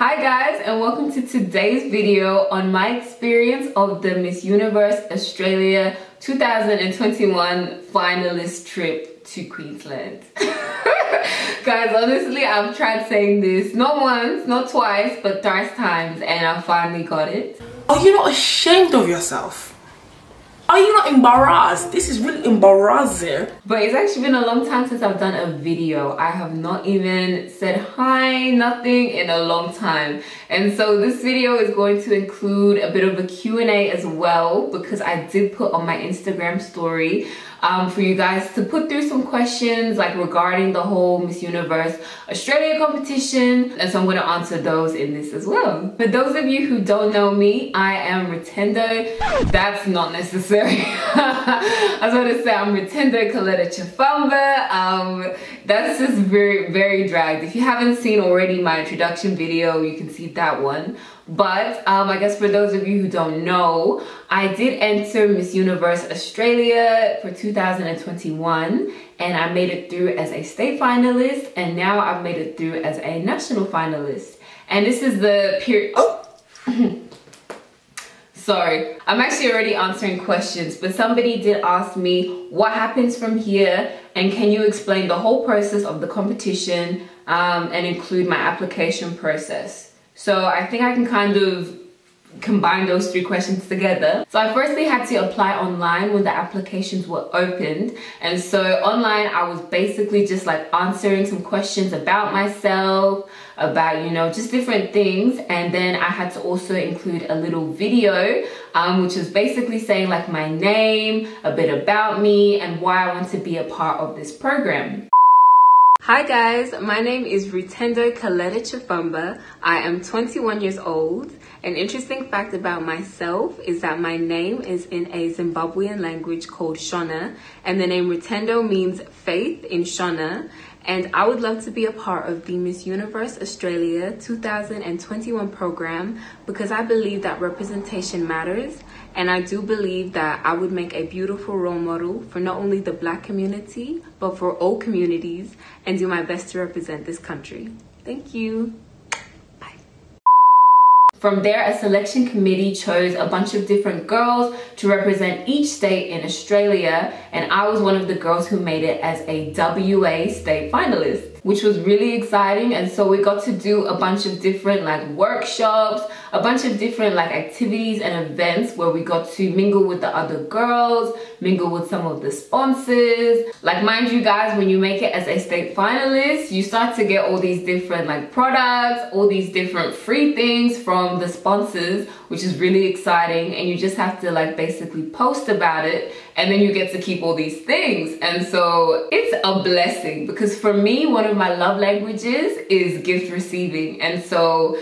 Hi guys, and welcome to today's video on my experience of the Miss Universe Australia 2021 finalist trip to Queensland. Guys, honestly, I've tried saying this not once, not twice, but thrice times, and I finally got it. Are you not ashamed of yourself? Are you not embarrassed? This is really embarrassing. But it's actually been a long time since I've done a video. I have not even said hi, nothing in a long time. And so this video is going to include a bit of a Q&A as well, because I did put on my Instagram story for you guys to put through some questions like regarding the whole Miss Universe Australia competition. And so I'm going to answer those in this as well. For those of you who don't know me, I am Rutendo. That's not necessary. I was going to say I'm Rutendo Chifamba. That's just very dragged. If you haven't seen already my introduction video, you can see that one. But I guess for those of you who don't know, I did enter Miss Universe Australia for 2021, and I made it through as a state finalist, and now I've made it through as a national finalist. And this is the period. Oh! Sorry, I'm actually already answering questions, but somebody did ask me what happens from here, and can you explain the whole process of the competition and include my application process. So I think I can kind of combine those three questions together. So I firstly had to apply online when the applications were opened. And so online I was basically just like answering some questions about myself, about, you know, just different things. And then I had to also include a little video, which was basically saying like my name, a bit about me, and why I want to be a part of this program. Hi guys, my name is Rutendo Chifamba. I am 21 years old. An interesting fact about myself is that my name is in a Zimbabwean language called Shona, and the name Rutendo means faith in Shona. And I would love to be a part of the Miss Universe Australia 2021 program because I believe that representation matters, and I do believe that I would make a beautiful role model for not only the Black community, but for all communities, and do my best to represent this country. Thank you. Bye. From there, a selection committee chose a bunch of different girls to represent each state in Australia, and I was one of the girls who made it as a WA state finalist, which was really exciting. And so we got to do a bunch of different like workshops, a bunch of different like activities and events where we got to mingle with the other girls, mingle with some of the sponsors. Like, mind you guys, when you make it as a state finalist, you start to get all these different like products, all these different free things from the sponsors, which is really exciting. And you just have to like basically post about it, and then you get to keep all these things. And so it's a blessing, because for me, one of my love languages is gift receiving. And so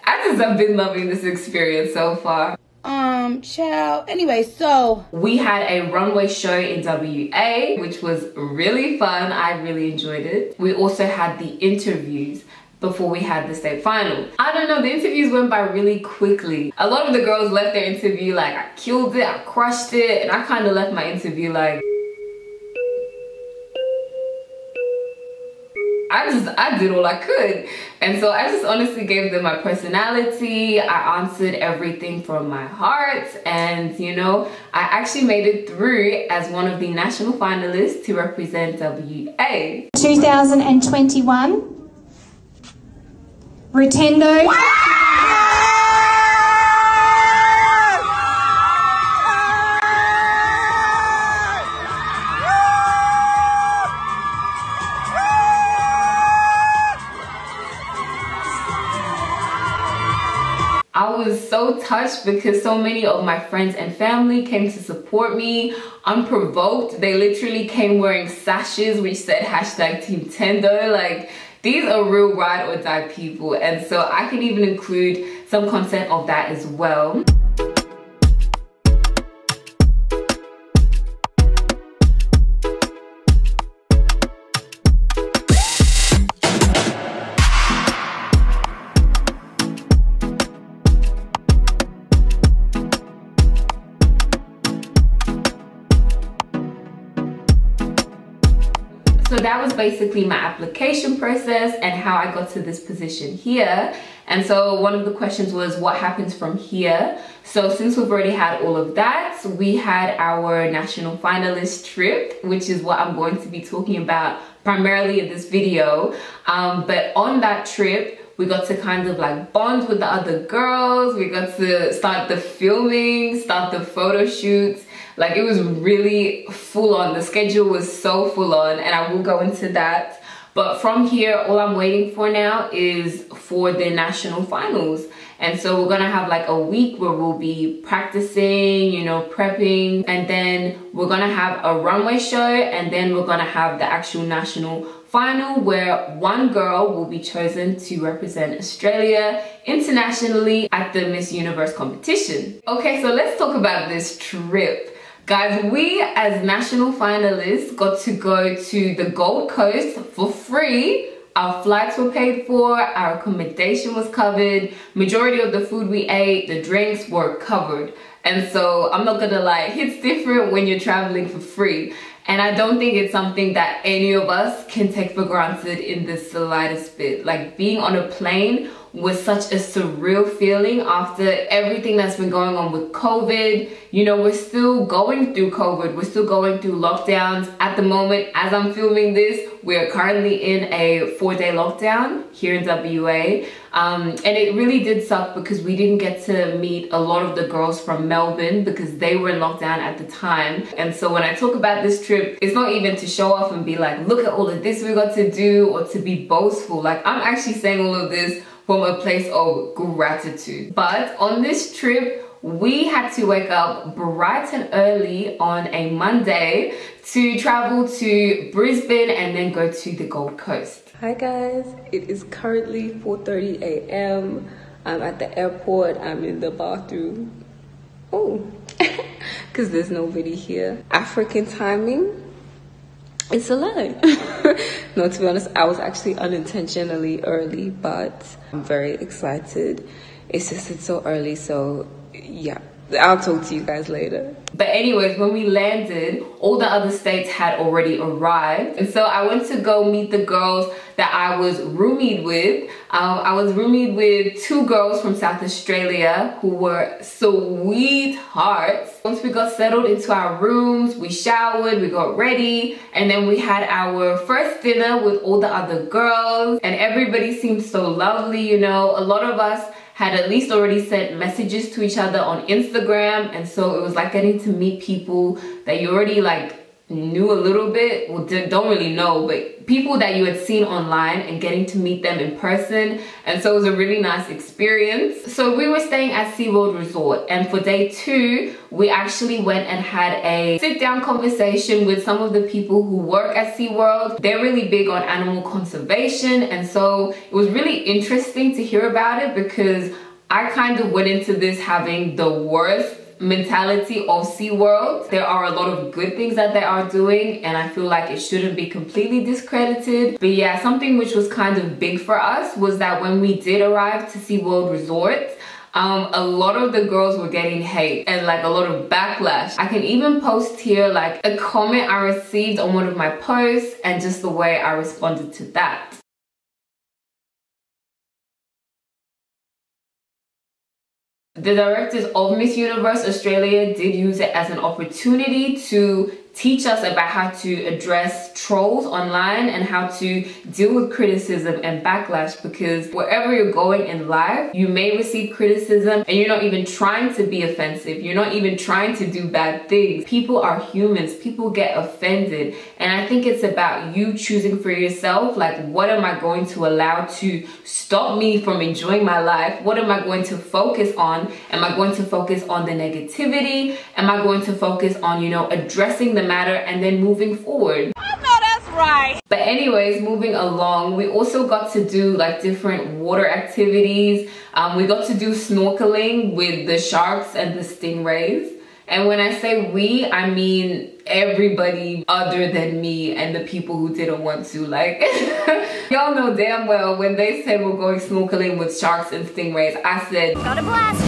I just have been loving this experience so far. Ciao. Anyway, so we had a runway show in WA, which was really fun. I really enjoyed it. We also had the interviews before we had the state final. I don't know, the interviews went by really quickly. A lot of the girls left their interview like, I killed it, I crushed it, and I kind of left my interview like, I did all I could. And so I just honestly gave them my personality. I answered everything from my heart, and you know, I actually made it through as one of the national finalists to represent WA. 2021 Rutendo. I was so touched because so many of my friends and family came to support me unprovoked. They literally came wearing sashes which said #Team Tendo. Like, these are real ride or die people, and so I can even include some content of that as well. So that was basically my application process and how I got to this position here. And so one of the questions was, what happens from here? So since we've already had all of that, we had our National Finalist trip, which is what I'm going to be talking about primarily in this video. But on that trip, we got to kind of like bond with the other girls. We got to start the filming, start the photo shoots. Like, it was really full on. The schedule was so full on, and I will go into that. But from here, all I'm waiting for now is for the national finals. And so we're gonna have like a week where we'll be practicing, you know, prepping, and then we're gonna have a runway show, and then we're gonna have the actual national final where one girl will be chosen to represent Australia internationally at the Miss Universe competition. Okay, so let's talk about this trip. Guys, we as national finalists got to go to the Gold Coast for free. Our flights were paid for, our accommodation was covered, majority of the food we ate, the drinks were covered. And so I'm not gonna lie, it hits different when you're traveling for free. And I don't think it's something that any of us can take for granted in the slightest bit. Like, being on a plane was such a surreal feeling after everything that's been going on with COVID. You know, we're still going through COVID. We're still going through lockdowns. At the moment, as I'm filming this, we're currently in a 4-day lockdown here in WA. And it really did suck because we didn't get to meet a lot of the girls from Melbourne because they were in lockdown at the time. And so when I talk about this trip, it's not even to show off and be like, look at all of this we got to do, or to be boastful. Like, I'm actually saying all of this from a place of gratitude. But on this trip, we had to wake up bright and early on a Monday to travel to Brisbane and then go to the Gold Coast. Hi guys, it is currently 4:30 a.m. I'm at the airport. I'm in the bathroom. Oh, because there's nobody here. African timing. It's a lie. No, to be honest, I was actually unintentionally early, but I'm very excited. It's just it's so early, so yeah, I'll talk to you guys later. But anyways, when we landed, all the other states had already arrived. And so I went to go meet the girls that I was roomied with. I was roomied with 2 girls from South Australia who were sweethearts. Once we got settled into our rooms, we showered, we got ready, and then we had our first dinner with all the other girls, and everybody seemed so lovely, you know. A lot of us had at least already sent messages to each other on Instagram, and so it was like getting to meet people that you already like knew a little bit, well, don't really know, but people that you had seen online and getting to meet them in person. And so it was a really nice experience. So we were staying at Seaworld Resort, and for day 2 we actually went and had a sit-down conversation with some of the people who work at Seaworld. They're really big on animal conservation, and so it was really interesting to hear about it because I kind of went into this having the worst mentality of SeaWorld. There are a lot of good things that they are doing, and I feel like it shouldn't be completely discredited. But yeah, something which was kind of big for us was that when we did arrive to SeaWorld Resort, a lot of the girls were getting hate and like a lot of backlash. I can even post here like a comment I received on one of my posts and just the way I responded to that. The directors of Miss Universe Australia did use it as an opportunity to teach us about how to address trolls online and how to deal with criticism and backlash, because wherever you're going in life, you may receive criticism and you're not even trying to be offensive. You're not even trying to do bad things. People are humans. People get offended. And I think it's about you choosing for yourself, like, what am I going to allow to stop me from enjoying my life? What am I going to focus on? Am I going to focus on the negativity? Am I going to focus on, you know, addressing the matter and then moving forward? I know that's right. But anyways, moving along, we also got to do like different water activities. We got to do snorkeling with the sharks and the stingrays. And when I say we, I mean everybody other than me and the people who didn't want to. Like, y'all know damn well when they said we're going snorkeling with sharks and stingrays, I said, Got a blast.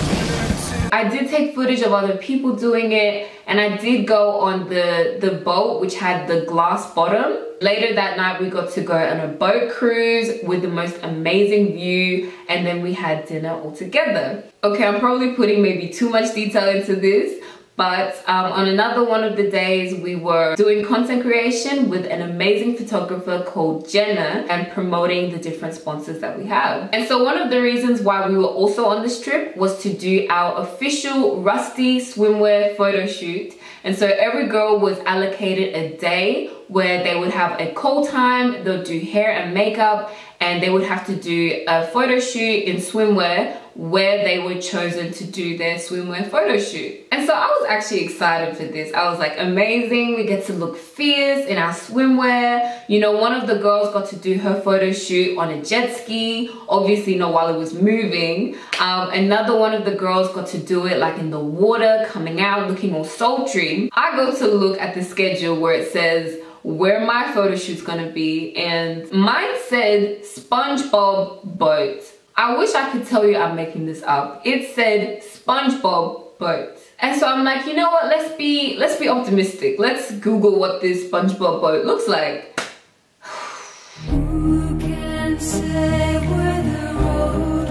I did take footage of other people doing it, and I did go on the boat which had the glass bottom. Later that night we got to go on a boat cruise with the most amazing view, and then we had dinner all together. Okay, I'm probably putting maybe too much detail into this, but on another one of the days we were doing content creation with an amazing photographer called Jenna and promoting the different sponsors that we have. And so one of the reasons why we were also on this trip was to do our official Rusty swimwear photo shoot. And so every girl was allocated a day where they would have a cold time, they'll do hair and makeup, and they would have to do a photo shoot in swimwear where they were chosen to do their swimwear photo shoot. And so I was actually excited for this. I was like, amazing, we get to look fierce in our swimwear. You know, one of the girls got to do her photo shoot on a jet ski, obviously not while it was moving. Another one of the girls got to do it like in the water, coming out, looking all sultry. I go to look at the schedule where it says where my photo shoot's gonna be, and mine said SpongeBob boat. I wish I could tell you I'm making this up. It said SpongeBob boat. And so I'm like, you know what, let's be optimistic. Let's Google what this SpongeBob boat looks like. Who can say where the road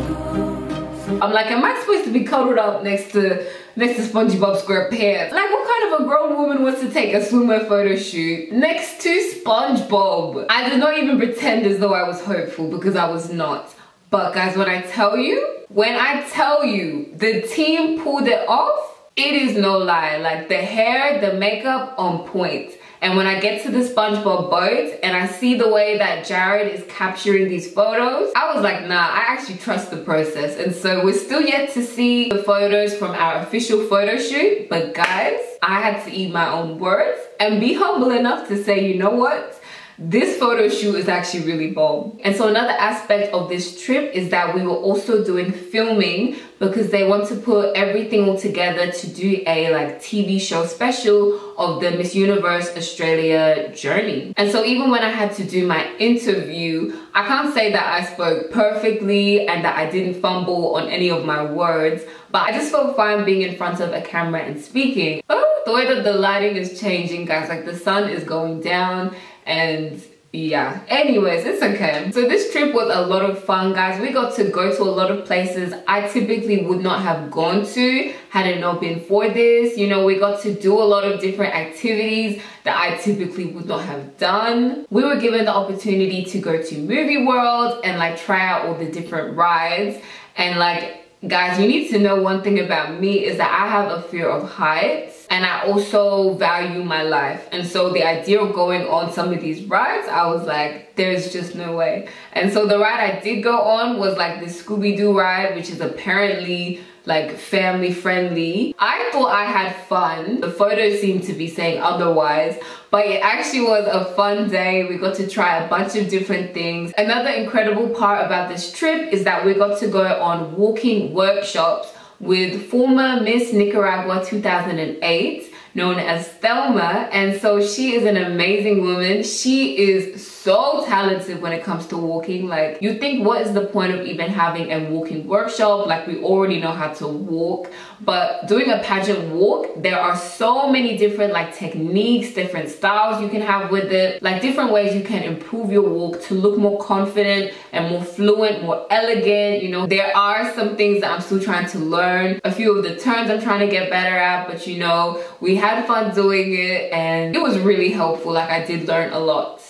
goes? I'm like, am I supposed to be cuddled up next to SpongeBob SquarePants? Like, what kind of a grown woman wants to take a swimwear photo shoot next to SpongeBob? I did not even pretend as though I was hopeful, because I was not. But guys, when I tell you the team pulled it off, it is no lie. Like, the hair, the makeup, on point. And when I get to the SpongeBob boat and I see the way that Jared is capturing these photos, I was like, nah, I actually trust the process. And so we're still yet to see the photos from our official photo shoot. But guys, I had to eat my own words and be humble enough to say, you know what? This photo shoot is actually really bomb. And so another aspect of this trip is that we were also doing filming, because they want to put everything all together to do a like TV show special of the Miss Universe Australia journey. And so even when I had to do my interview, I can't say that I spoke perfectly and that I didn't fumble on any of my words, but I just felt fine being in front of a camera and speaking. Oh, the way that the lighting is changing, guys, like the sun is going down. And yeah, anyways, it's okay. So this trip was a lot of fun, guys. We got to go to a lot of places I typically would not have gone to had it not been for this. You know, we got to do a lot of different activities that I typically would not have done. We were given the opportunity to go to Movie World and like try out all the different rides. And like, guys, you need to know one thing about me is that I have a fear of heights. And I also value my life. And so the idea of going on some of these rides, I was like, there's just no way. And so the ride I did go on was like the Scooby-Doo ride, which is apparently like family friendly. I thought I had fun. The photos seem to be saying otherwise, but it actually was a fun day. We got to try a bunch of different things. Another incredible part about this trip is that we got to go on walking workshops with former Miss Nicaragua 2008, known as Thelma. And so she is an amazing woman. She is so talented when it comes to walking. Like, you think, what is the point of even having a walking workshop? Like, we already know how to walk, but doing a pageant walk, there are so many different like techniques, different styles you can have with it, like different ways you can improve your walk to look more confident and more fluent, more elegant. You know, there are some things that I'm still trying to learn. A few of the turns I'm trying to get better at, but you know, we had fun doing it and it was really helpful. Like, I did learn a lot.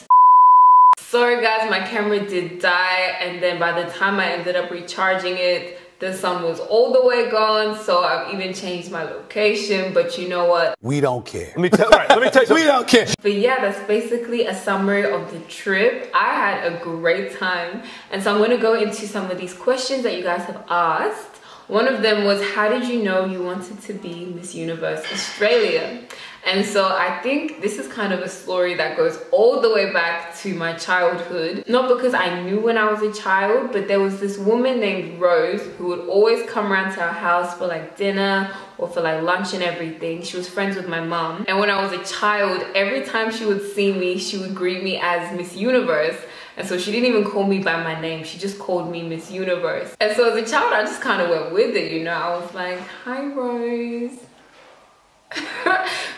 Sorry guys, my camera did die, and then by the time I ended up recharging it, the sun was all the way gone. So I've even changed my location, but you know what? We don't care. Let me tell you something. We don't care. But yeah, that's basically a summary of the trip. I had a great time. And so I'm gonna go into some of these questions that you guys have asked. One of them was, how did you know you wanted to be Miss Universe Australia? And so I think this is kind of a story that goes all the way back to my childhood. Not because I knew when I was a child, but there was this woman named Rose who would always come around to our house for like dinner or for like lunch and everything. She was friends with my mom. And when I was a child, every time she would see me, she would greet me as Miss Universe. And so she didn't even call me by my name. She just called me Miss Universe. And so as a child, I just kind of went with it, you know. I was like, hi, Rose.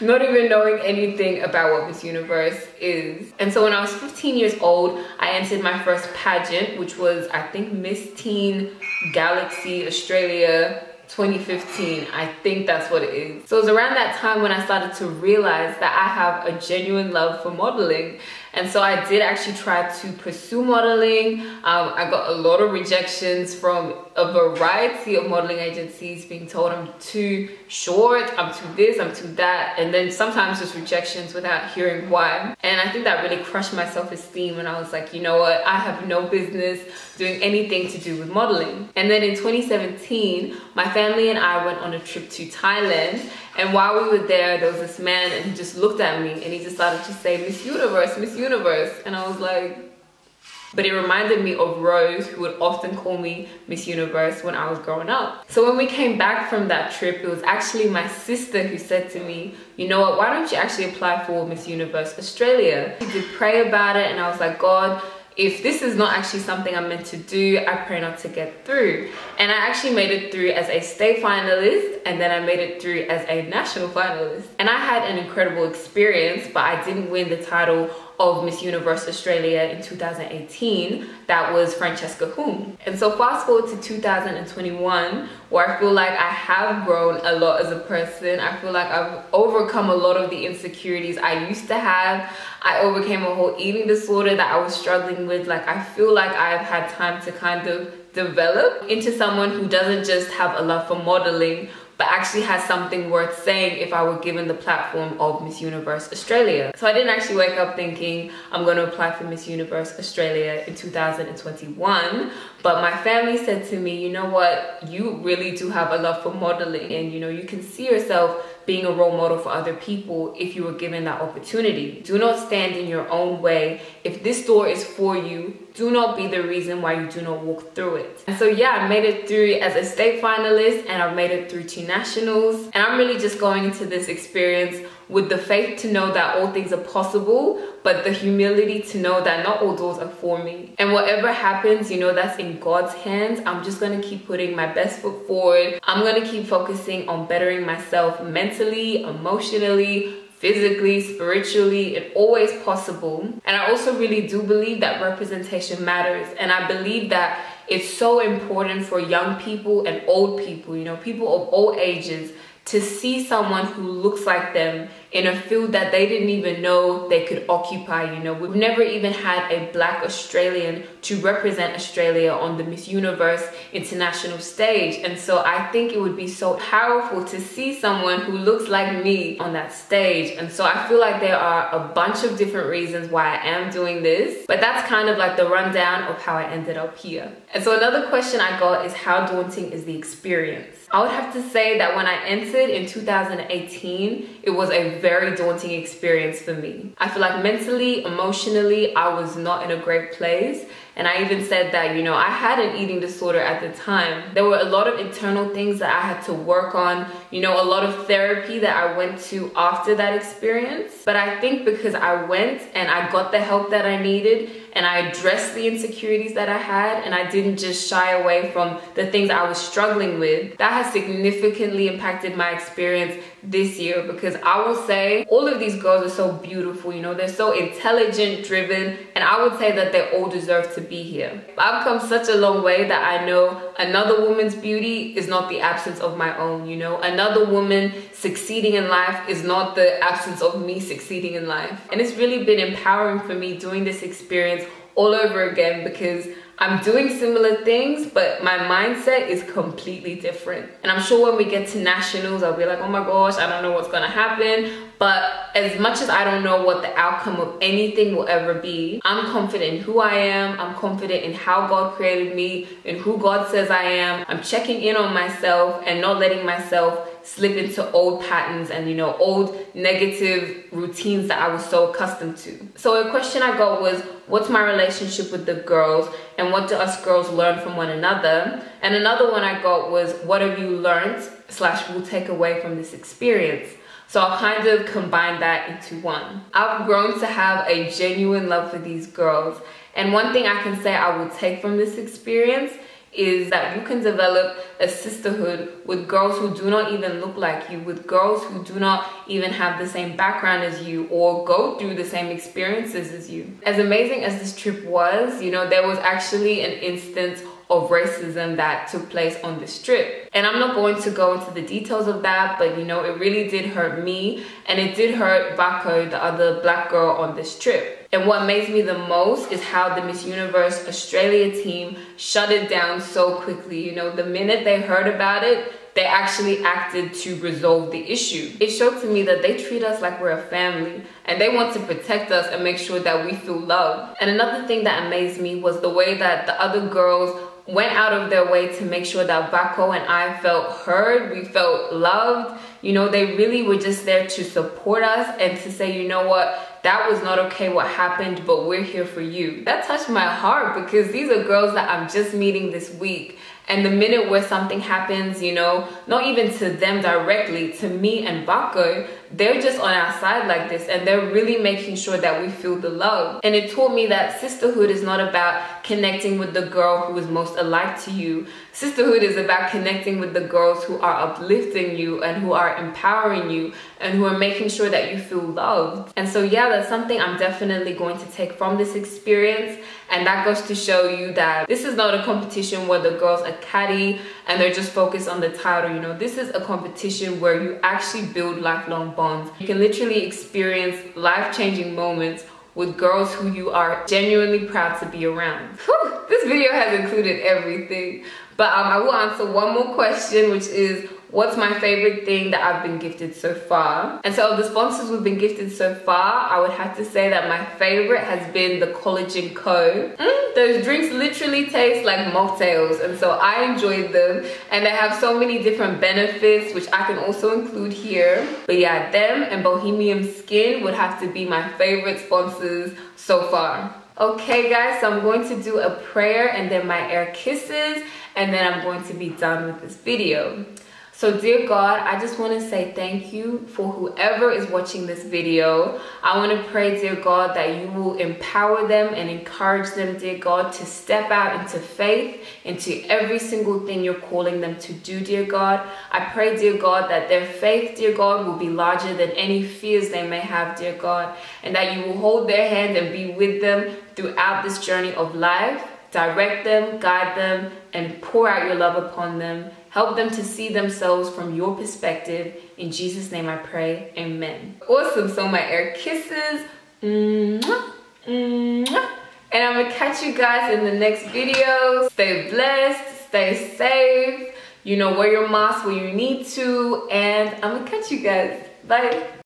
Not even knowing anything about what Miss Universe is. And so when I was 15 years old, I entered my first pageant, which was, I think, Miss Teen Galaxy Australia 2015. I think that's what it is. So it was around that time when I started to realize that I have a genuine love for modeling. And so I did actually try to pursue modeling. I got a lot of rejections from a variety of modeling agencies, being told I'm too short, I'm too this, I'm too that, and then sometimes just rejections without hearing why. And I think that really crushed my self-esteem, and I was like, you know what, I have no business doing anything to do with modeling. And then in 2017, my family and I went on a trip to Thailand, and while we were there was this man, and he just looked at me and he just started to say, Miss Universe, Miss Universe. And I was like, but it reminded me of Rose, who would often call me Miss Universe when I was growing up. So when we came back from that trip, it was actually my sister who said to me, you know what, why don't you actually apply for Miss Universe Australia? I did pray about it, and I was like, God, if this is not actually something I'm meant to do, I pray not to get through. And I actually made it through as a state finalist, and then I made it through as a national finalist. And I had an incredible experience, but I didn't win the title of Miss Universe Australia in 2018. That was Francesca Hum. And so fast forward to 2021, where I feel like I have grown a lot as a person. I feel like I've overcome a lot of the insecurities I used to have. I overcame a whole eating disorder that I was struggling with. Like, I feel like I've had time to kind of develop into someone who doesn't just have a love for modeling, but actually has something worth saying if I were given the platform of Miss Universe Australia. So I didn't actually wake up thinking I'm going to apply for Miss Universe Australia in 2021, but my family said to me, you know what, you really do have a love for modeling, and you know, you can see yourself being a role model for other people if you were given that opportunity. Do not stand in your own way. If this door is for you, do not be the reason why you do not walk through it. And so yeah, I made it through as a state finalist, and I've made it through 2 nationals. And I'm really just going into this experience with the faith to know that all things are possible, but the humility to know that not all doors are for me. And whatever happens, you know, that's in God's hands. I'm just gonna keep putting my best foot forward. I'm gonna keep focusing on bettering myself mentally, emotionally, physically, spiritually, and always possible. And I also really do believe that representation matters. And I believe that it's so important for young people and old people, you know, people of all ages, to see someone who looks like them in a field that they didn't even know they could occupy. You know, we've never even had a Black Australian to represent Australia on the Miss Universe international stage. And so I think it would be so powerful to see someone who looks like me on that stage. And so I feel like there are a bunch of different reasons why I am doing this, but that's kind of like the rundown of how I ended up here. And so another question I got is, how daunting is the experience? I would have to say that when I entered in 2018, it was a very daunting experience for me. I feel like mentally, emotionally, I was not in a great place. And I even said that, you know, I had an eating disorder at the time. There were a lot of internal things that I had to work on, you know, a lot of therapy that I went to after that experience. But I think because I went and I got the help that I needed, and I addressed the insecurities that I had, and I didn't just shy away from the things I was struggling with, that has significantly impacted my experience this year. Because I will say all of these girls are so beautiful, you know, they're so intelligent, driven, and I would say that they all deserve to be here. I've come such a long way that I know another woman's beauty is not the absence of my own, you know. Another woman succeeding in life is not the absence of me succeeding in life. And it's really been empowering for me doing this experience all over again, because I'm doing similar things, but my mindset is completely different. And I'm sure when we get to nationals, I'll be like, oh my gosh, I don't know what's gonna happen. But as much as I don't know what the outcome of anything will ever be, I'm confident in who I am. I'm confident in how God created me and who God says I am. I'm checking in on myself and not letting myself slip into old patterns and, you know, old negative routines that I was so accustomed to. So a question I got was, what's my relationship with the girls, and what do us girls learn from one another? And another one I got was, what have you learned / will take away from this experience? So I'll kind of combine that into one. I've grown to have a genuine love for these girls, And one thing I can say I will take from this experience is that you can develop a sisterhood with girls who do not even look like you, with girls who do not even have the same background as you or go through the same experiences as you. As amazing as this trip was, you know, there was actually an instance of racism that took place on this trip. And I'm not going to go into the details of that, but you know, it really did hurt me, and it did hurt Bako, the other black girl on this trip. And what amazed me the most is how the Miss Universe Australia team shut it down so quickly. You know, the minute they heard about it, they actually acted to resolve the issue. It showed to me that they treat us like we're a family, and they want to protect us and make sure that we feel loved. And another thing that amazed me was the way that the other girls went out of their way to make sure that Bako and I felt heard, we felt loved. You know, they really were just there to support us and to say, you know what, that was not okay what happened, but we're here for you. That touched my heart because these are girls that I'm just meeting this week. And the minute where something happens, you know, not even to them directly, to me and Bako, they're just on our side like this, and they're really making sure that we feel the love. And it taught me that sisterhood is not about connecting with the girl who is most alike to you. Sisterhood is about connecting with the girls who are uplifting you and who are empowering you and who are making sure that you feel loved. And so yeah, that's something I'm definitely going to take from this experience. And that goes to show you that this is not a competition where the girls are catty and they're just focused on the title. You know, this is a competition where you actually build lifelong bonds. You can literally experience life-changing moments with girls who you are genuinely proud to be around. Whew, this video has included everything. But I will answer one more question, which is, what's my favorite thing that I've been gifted so far? And so of the sponsors we've been gifted so far, I would have to say that my favorite has been the Collagen Co. Those drinks literally taste like mocktails, and so I enjoyed them. And they have so many different benefits, which I can also include here. But yeah, them and Bohemian Skin would have to be my favorite sponsors so far. Okay guys, so I'm going to do a prayer and then my air kisses, and then I'm going to be done with this video. So dear God, I just want to say thank you for whoever is watching this video. I want to pray, dear God, that you will empower them and encourage them, dear God, to step out into faith, into every single thing you're calling them to do, dear God. I pray, dear God, that their faith, dear God, will be larger than any fears they may have, dear God, and that you will hold their hand and be with them throughout this journey of life. Direct them, guide them, and pour out your love upon them. Help them to see themselves from your perspective. In Jesus' name I pray, amen. Awesome, so my air kisses. Mwah, mwah. And I'm gonna catch you guys in the next video. Stay blessed, stay safe. You know, wear your mask when you need to. And I'm gonna catch you guys. Bye.